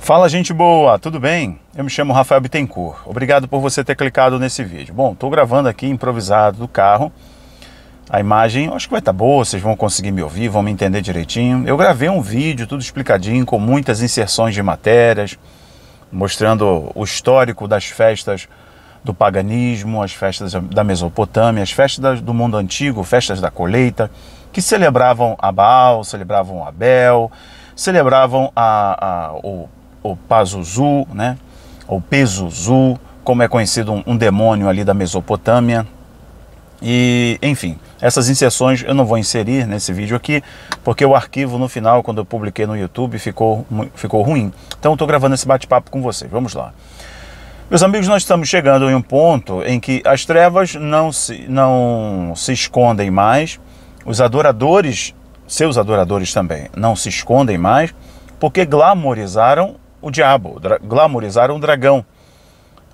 Fala, gente boa, tudo bem? Eu me chamo Rafael Bittencourt. Obrigado por você ter clicado nesse vídeo. Bom, estou gravando aqui improvisado do carro. A imagem acho que vai estar boa, vocês vão conseguir me ouvir, vão me entender direitinho. Eu gravei um vídeo tudo explicadinho, com muitas inserções de matérias, mostrando o histórico das festas do paganismo, as festas da Mesopotâmia, as festas do mundo antigo, festas da colheita, que celebravam a Baal, celebravam a Bel, celebravam o Pazuzu, né? Ou Pezuzu, como é conhecido um demônio ali da Mesopotâmia. E, enfim, essas inserções eu não vou inserir nesse vídeo aqui, porque o arquivo no final, quando eu publiquei no YouTube, ficou ruim. Então eu estou gravando esse bate-papo com vocês. Vamos lá. Meus amigos, nós estamos chegando em um ponto em que as trevas não se escondem mais, os adoradores, seus adoradores também, não se escondem mais, porque glamorizaram o diabo, glamorizaram o dragão,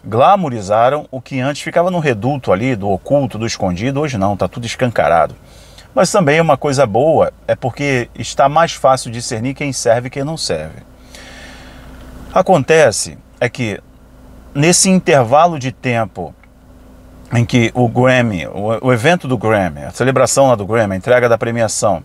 glamorizaram o que antes ficava no reduto ali, do oculto, do escondido. Hoje não, está tudo escancarado. Mas também uma coisa boa é porque está mais fácil discernir quem serve e quem não serve. Acontece é que nesse intervalo de tempo em que o Grammy, o evento do Grammy, a celebração lá do Grammy, a entrega da premiação,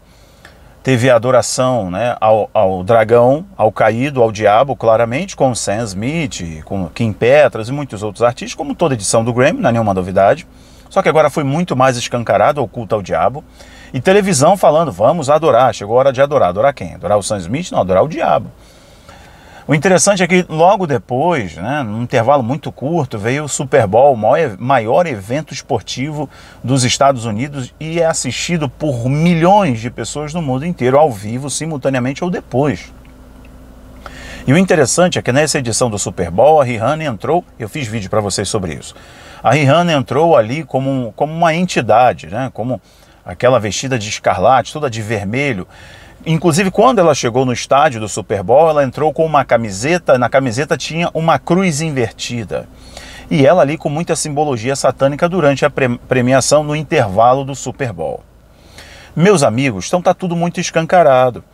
teve a adoração, né, ao dragão, ao caído, ao diabo, claramente, com Sam Smith, com Kim Petras e muitos outros artistas, como toda edição do Grammy, não é nenhuma novidade. Só que agora foi muito mais escancarado, o culto ao diabo. E televisão falando, vamos adorar, chegou a hora de adorar. Adorar quem? Adorar o Sam Smith? Não, adorar o diabo. O interessante é que logo depois, né, num intervalo muito curto, veio o Super Bowl, o maior evento esportivo dos Estados Unidos, e é assistido por milhões de pessoas no mundo inteiro, ao vivo, simultaneamente ou depois. E o interessante é que nessa edição do Super Bowl, a Rihanna entrou, eu fiz vídeo para vocês sobre isso, a Rihanna entrou ali como uma entidade, né, como aquela vestida de escarlate, toda de vermelho. Inclusive, quando ela chegou no estádio do Super Bowl, ela entrou com uma camiseta, na camiseta tinha uma cruz invertida. E ela ali com muita simbologia satânica durante a premiação no intervalo do Super Bowl. Meus amigos, então tá tudo muito escancarado.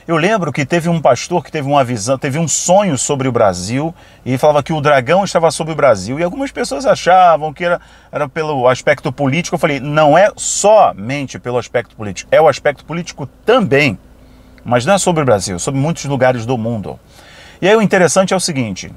Eu lembro que teve um pastor que teve uma visão, teve um sonho sobre o Brasil e falava que o dragão estava sobre o Brasil. E algumas pessoas achavam que era pelo aspecto político. Eu falei, não é somente pelo aspecto político, é o aspecto político também. Mas não é sobre o Brasil, é sobre muitos lugares do mundo. E aí o interessante é o seguinte,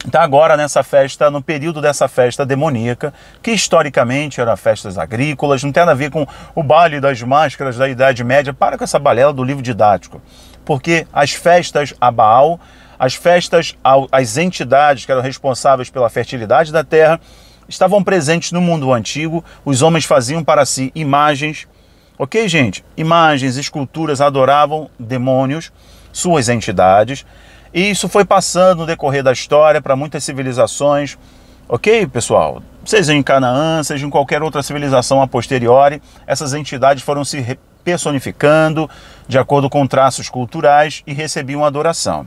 está agora nessa festa, no período dessa festa demoníaca, que historicamente eram festas agrícolas, não tem nada a ver com o baile das máscaras da Idade Média. Para com essa balela do livro didático. Porque as festas a Baal, as festas às entidades que eram responsáveis pela fertilidade da terra, estavam presentes no mundo antigo. Os homens faziam para si imagens. Ok, gente? Imagens, esculturas, adoravam demônios, suas entidades, e isso foi passando no decorrer da história para muitas civilizações. Ok, pessoal? Seja em Canaã, seja em qualquer outra civilização a posteriori, essas entidades foram se personificando de acordo com traços culturais e recebiam adoração.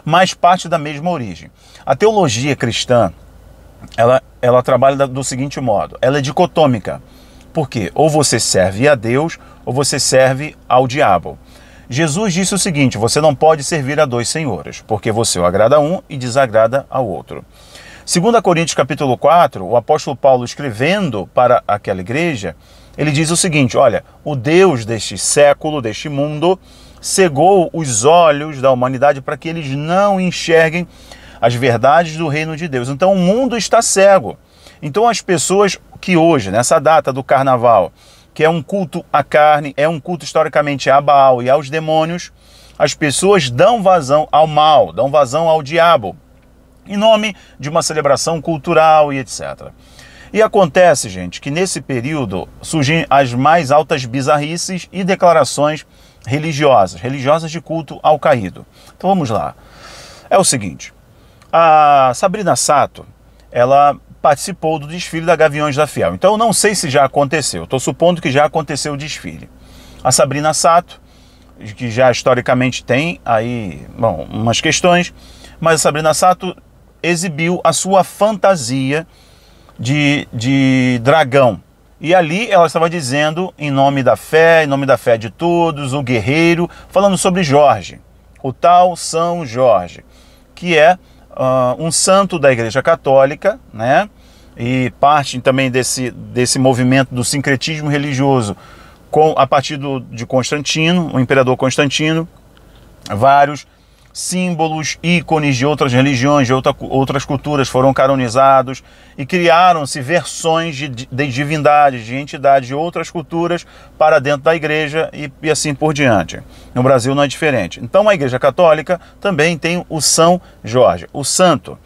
Mas parte da mesma origem. A teologia cristã, ela trabalha do seguinte modo, ela é dicotômica. Porque ou você serve a Deus ou você serve ao diabo. Jesus disse o seguinte, você não pode servir a dois senhores, porque você o agrada a um e desagrada ao outro. 2 Coríntios capítulo 4, o apóstolo Paulo escrevendo para aquela igreja, ele diz o seguinte, olha, o Deus deste século, deste mundo, cegou os olhos da humanidade para que eles não enxerguem as verdades do reino de Deus. Então o mundo está cego. Então as pessoas que hoje, nessa data do carnaval, que é um culto à carne, é um culto historicamente a Baal e aos demônios, as pessoas dão vazão ao mal, dão vazão ao diabo, em nome de uma celebração cultural e etc. E acontece, gente, que nesse período surgem as mais altas bizarrices e declarações religiosas de culto ao caído. Então vamos lá. É o seguinte, a Sabrina Sato, ela participou do desfile da Gaviões da Fiel. Então eu não sei se já aconteceu, estou supondo que já aconteceu o desfile. A Sabrina Sato, que já historicamente tem aí, bom, umas questões, mas a Sabrina Sato exibiu a sua fantasia de dragão. E ali ela estava dizendo, em nome da fé de todos, o guerreiro, falando sobre Jorge, o tal São Jorge, que é um santo da Igreja Católica, né? E parte também desse movimento do sincretismo religioso a partir de Constantino, o imperador Constantino. Vários símbolos, ícones de outras religiões, de outras culturas foram canonizados e criaram-se versões de divindades, de entidades de outras culturas para dentro da igreja e assim por diante. No Brasil não é diferente. Então a Igreja Católica também tem o São Jorge, o santo.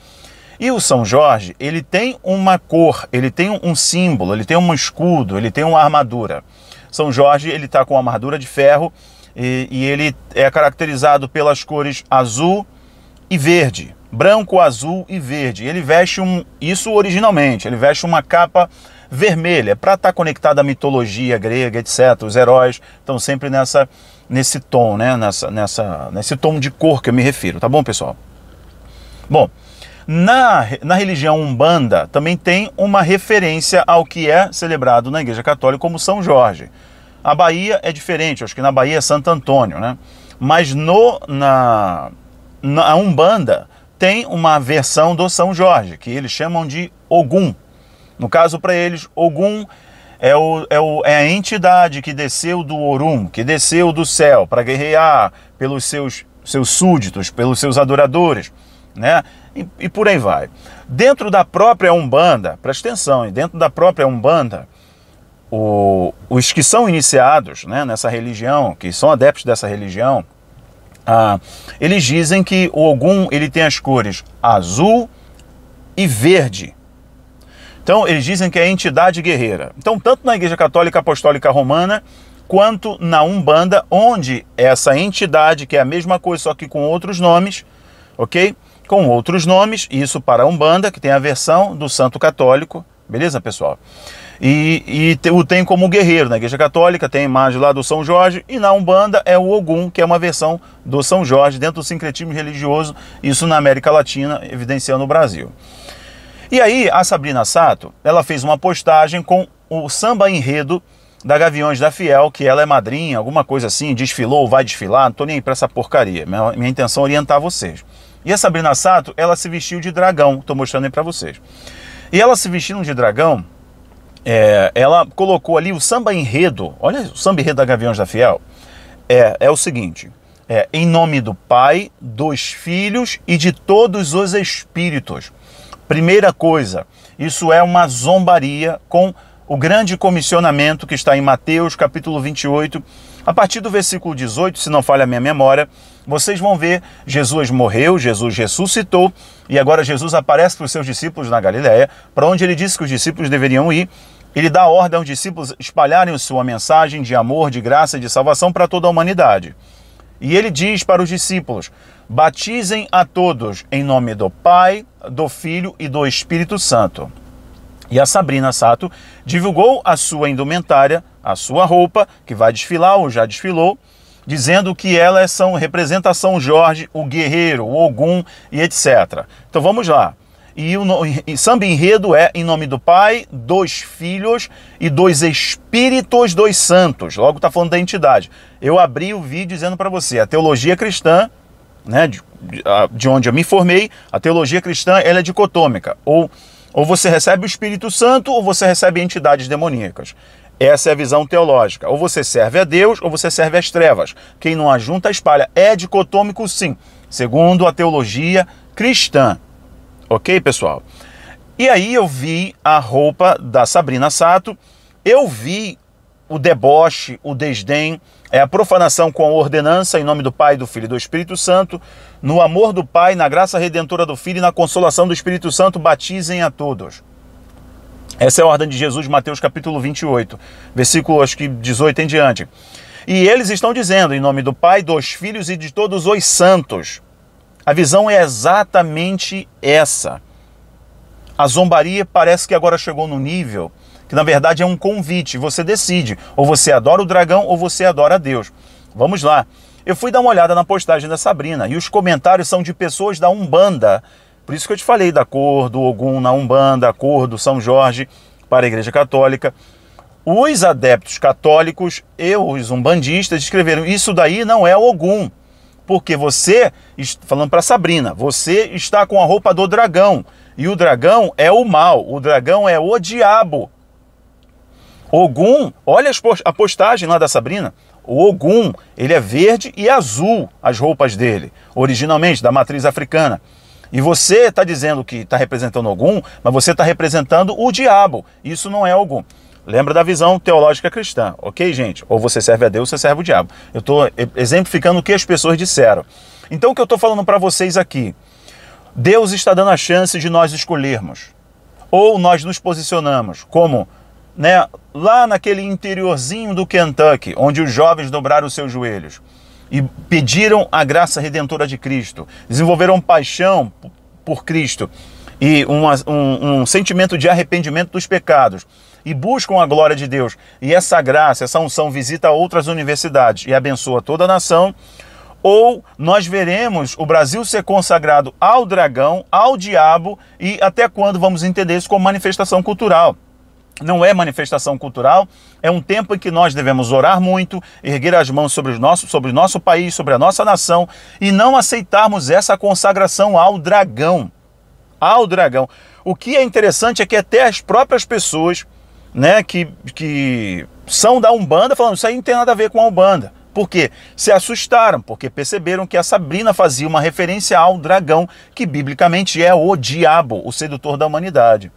E o São Jorge, ele tem uma cor, ele tem um símbolo, ele tem um escudo, ele tem uma armadura. São Jorge, ele está com uma armadura de ferro, e ele é caracterizado pelas cores azul e verde, branco, azul e verde. Ele veste isso originalmente, ele veste uma capa vermelha, para estar conectado à mitologia grega, etc. Os heróis estão sempre nesse tom, né? Nesse tom de cor que eu me refiro, tá bom, pessoal? Bom, na religião Umbanda também tem uma referência ao que é celebrado na Igreja Católica como São Jorge. A Bahia é diferente, acho que na Bahia é Santo Antônio, né? Mas na Umbanda tem uma versão do São Jorge, que eles chamam de Ogum. No caso, para eles, Ogum é a entidade que desceu do Orum, que desceu do céu para guerrear pelos seus súditos, pelos seus adoradores, né? E por aí vai. Dentro da própria Umbanda, presta atenção, dentro da própria Umbanda, os que são iniciados, né, nessa religião, que são adeptos dessa religião, eles dizem que o Ogum ele tem as cores azul e verde. Então eles dizem que é a entidade guerreira. Então tanto na Igreja Católica Apostólica Romana quanto na Umbanda, onde essa entidade, que é a mesma coisa só que com outros nomes, ok? Com outros nomes, isso para a Umbanda, que tem a versão do Santo Católico, beleza, pessoal? E o tem como guerreiro. Na Igreja Católica tem a imagem lá do São Jorge, e na Umbanda é o Ogum, que é uma versão do São Jorge dentro do sincretismo religioso, isso na América Latina, evidenciando o Brasil. E aí a Sabrina Sato, ela fez uma postagem com o samba enredo da Gaviões da Fiel, que ela é madrinha, alguma coisa assim, desfilou, vai desfilar, não tô nem aí pra essa porcaria, minha intenção é orientar vocês. E a Sabrina Sato, ela se vestiu de dragão, tô mostrando aí pra vocês. E ela se vestindo de dragão, ela colocou ali o samba enredo, olha o samba enredo da Gaviões da Fiel, é o seguinte, em nome do Pai, dos Filhos e de todos os Espíritos. Primeira coisa, isso é uma zombaria com o grande comissionamento que está em Mateus capítulo 28, a partir do versículo 18, se não falha a minha memória, vocês vão ver, Jesus morreu, Jesus ressuscitou, e agora Jesus aparece para os seus discípulos na Galileia, para onde ele disse que os discípulos deveriam ir. Ele dá ordem aos discípulos espalharem sua mensagem de amor, de graça e de salvação para toda a humanidade. E ele diz para os discípulos, batizem a todos em nome do Pai, do Filho e do Espírito Santo. E a Sabrina Sato divulgou a sua indumentária, a sua roupa, que vai desfilar ou já desfilou, dizendo que ela representa São Jorge, o guerreiro, o Ogum e etc. Então vamos lá. E o samba enredo é em nome do Pai, dos Filhos e dos Espíritos dos Santos. Logo está falando da entidade. Eu abri o vídeo dizendo para você, a teologia cristã, né, de onde eu me formei, a teologia cristã ela é dicotômica. Ou você recebe o Espírito Santo ou você recebe entidades demoníacas. Essa é a visão teológica. Ou você serve a Deus ou você serve às trevas. Quem não ajunta, espalha. É dicotômico sim, segundo a teologia cristã. Ok, pessoal? E aí eu vi a roupa da Sabrina Sato, eu vi o deboche, o desdém, a profanação com a ordenança em nome do Pai, do Filho e do Espírito Santo, no amor do Pai, na graça redentora do Filho e na consolação do Espírito Santo, batizem a todos. Essa é a ordem de Jesus, Mateus capítulo 28, versículo acho que 18 em diante. E eles estão dizendo, em nome do Pai, dos Filhos e de todos os santos. A visão é exatamente essa. A zombaria parece que agora chegou no nível que na verdade é um convite. Você decide, ou você adora o dragão ou você adora a Deus. Vamos lá. Eu fui dar uma olhada na postagem da Sabrina e os comentários são de pessoas da Umbanda. Por isso que eu te falei da cor do Ogum na Umbanda, a cor do São Jorge para a Igreja Católica. Os adeptos católicos e os umbandistas escreveram, isso daí não é Ogum. Porque você, falando para Sabrina, você está com a roupa do dragão. E o dragão é o mal, o dragão é o diabo. Ogum, olha a postagem lá da Sabrina. O Ogum, ele é verde e azul, as roupas dele, originalmente da matriz africana. E você está dizendo que está representando Ogum, mas você está representando o diabo. Isso não é Ogum. Lembra da visão teológica cristã, ok, gente? Ou você serve a Deus, ou você serve o diabo. Eu estou exemplificando o que as pessoas disseram. Então, o que eu estou falando para vocês aqui? Deus está dando a chance de nós escolhermos. Ou nós nos posicionamos como, né, lá naquele interiorzinho do Kentucky, onde os jovens dobraram os seus joelhos e pediram a graça redentora de Cristo, desenvolveram paixão por Cristo e um sentimento de arrependimento dos pecados e buscam a glória de Deus. E essa graça, essa unção visita outras universidades e abençoa toda a nação. Ou nós veremos o Brasil ser consagrado ao dragão, ao diabo, e até quando vamos entender isso como manifestação cultural. Não é manifestação cultural, é um tempo em que nós devemos orar muito, erguer as mãos sobre o nosso país, sobre a nossa nação, e não aceitarmos essa consagração ao dragão. Ao dragão. O que é interessante é que até as próprias pessoas, né, que são da Umbanda, falando, isso aí não tem nada a ver com a Umbanda. Por quê? Se assustaram, porque perceberam que a Sabrina fazia uma referência ao dragão, que biblicamente é o diabo, o sedutor da humanidade.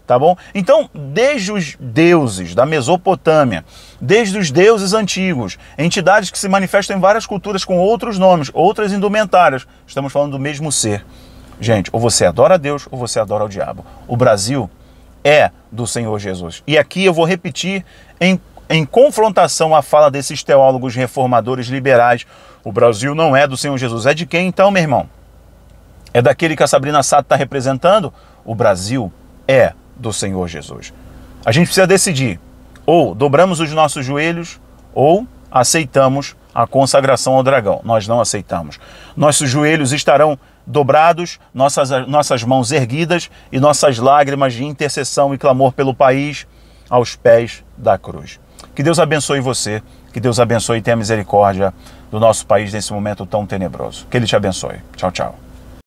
Tá bom? Então, desde os deuses da Mesopotâmia, desde os deuses antigos, entidades que se manifestam em várias culturas com outros nomes, outras indumentárias, estamos falando do mesmo ser. Gente, ou você adora a Deus, ou você adora o diabo. O Brasil é do Senhor Jesus. E aqui eu vou repetir em confrontação à fala desses teólogos reformadores liberais. O Brasil não é do Senhor Jesus. É de quem então, meu irmão? É daquele que a Sabrina Sato está representando? O Brasil é do Senhor Jesus. A gente precisa decidir. Ou dobramos os nossos joelhos, ou aceitamos a consagração ao dragão. Nós não aceitamos. Nossos joelhos estarão dobrados, nossas mãos erguidas e nossas lágrimas de intercessão e clamor pelo país aos pés da cruz. Que Deus abençoe você, que Deus abençoe e tenha misericórdia do nosso país nesse momento tão tenebroso. Que Ele te abençoe. Tchau, tchau.